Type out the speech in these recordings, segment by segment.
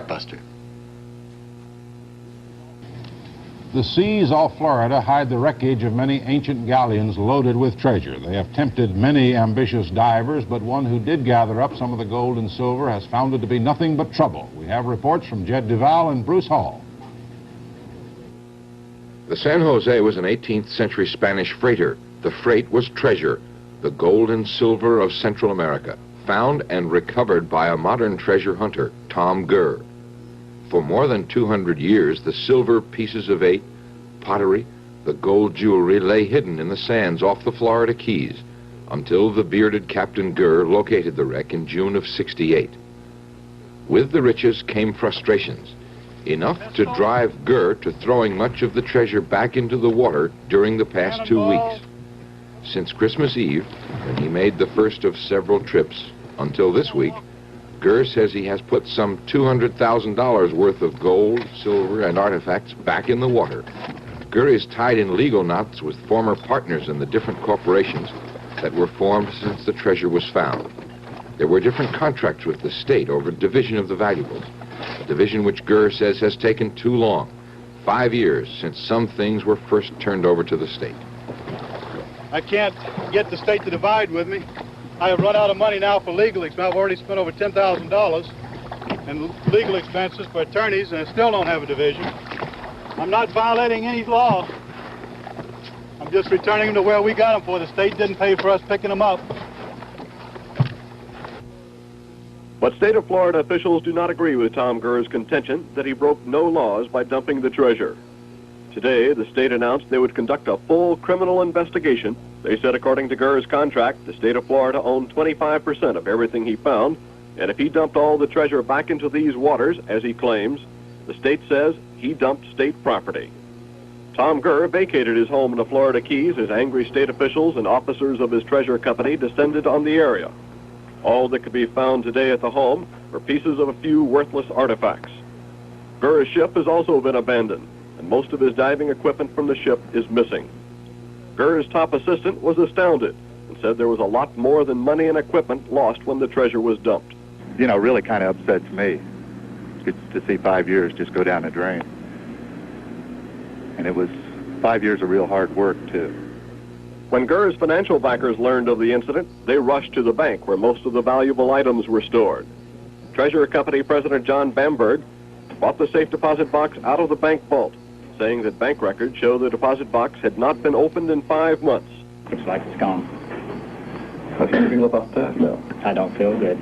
Buster. The seas off Florida hide the wreckage of many ancient galleons loaded with treasure. They have tempted many ambitious divers, but one who did gather up some of the gold and silver has found it to be nothing but trouble. We have reports from Jed Duval and Bruce Hall. The San Jose was an 18th century Spanish freighter. The freight was treasure, the gold and silver of Central America, found and recovered by a modern treasure hunter, Tom Gurr. For more than 200 years, the silver pieces of eight, pottery, the gold jewelry lay hidden in the sands off the Florida Keys until the bearded Captain Gurr located the wreck in June of '68. With the riches came frustrations, enough to drive Gurr to throwing much of the treasure back into the water during the past 2 weeks. Since Christmas Eve, when he made the first of several trips, until this week, Gurr says he has put some $200,000 worth of gold, silver, and artifacts back in the water. Gurr is tied in legal knots with former partners in the different corporations that were formed since the treasure was found. There were different contracts with the state over division of the valuables, a division which Gurr says has taken too long, 5 years since some things were first turned over to the state. I can't get the state to divide with me. I have run out of money now for legal expenses. I've already spent over $10,000 in legal expenses for attorneys, and I still don't have a division. I'm not violating any law. I'm just returning them to where we got them for. The state didn't pay for us picking them up. But state of Florida officials do not agree with Tom Gurr's contention that he broke no laws by dumping the treasure. Today, the state announced they would conduct a full criminal investigation. They said according to Gurr's contract, the state of Florida owned 25% of everything he found, and if he dumped all the treasure back into these waters, as he claims, the state says he dumped state property. Tom Gurr vacated his home in the Florida Keys as angry state officials and officers of his treasure company descended on the area. All that could be found today at the home were pieces of a few worthless artifacts. Gurr's ship has also been abandoned, and most of his diving equipment from the ship is missing. Gurr's top assistant was astounded and said there was a lot more than money and equipment lost when the treasure was dumped. You know, really kind of upsets me to see 5 years just go down the drain. And it was 5 years of real hard work, too. When Gurr's financial backers learned of the incident, they rushed to the bank where most of the valuable items were stored. Treasurer Company President John Bamberg bought the safe deposit box out of the bank vault, saying that bank records show the deposit box had not been opened in 5 months. Looks like it's gone. How do you feel about that now? I don't feel good.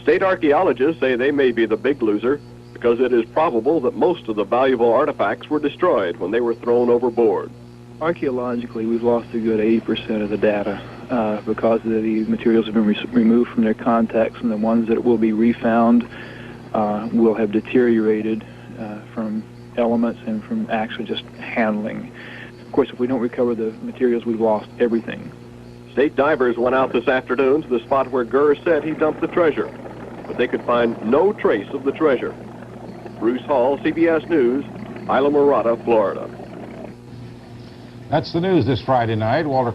State archaeologists say they may be the big loser because it is probable that most of the valuable artifacts were destroyed when they were thrown overboard. Archaeologically, we've lost a good 80% of the data because the materials have been removed from their contacts, and the ones that will be refound will have deteriorated from elements and from actually just handling. Of course, if we don't recover the materials, we've lost everything. State divers went out this afternoon to the spot where Gurr said he dumped the treasure, but they could find no trace of the treasure. Bruce Hall, CBS News, Isla Mirada, Florida. That's the news this Friday night. Walter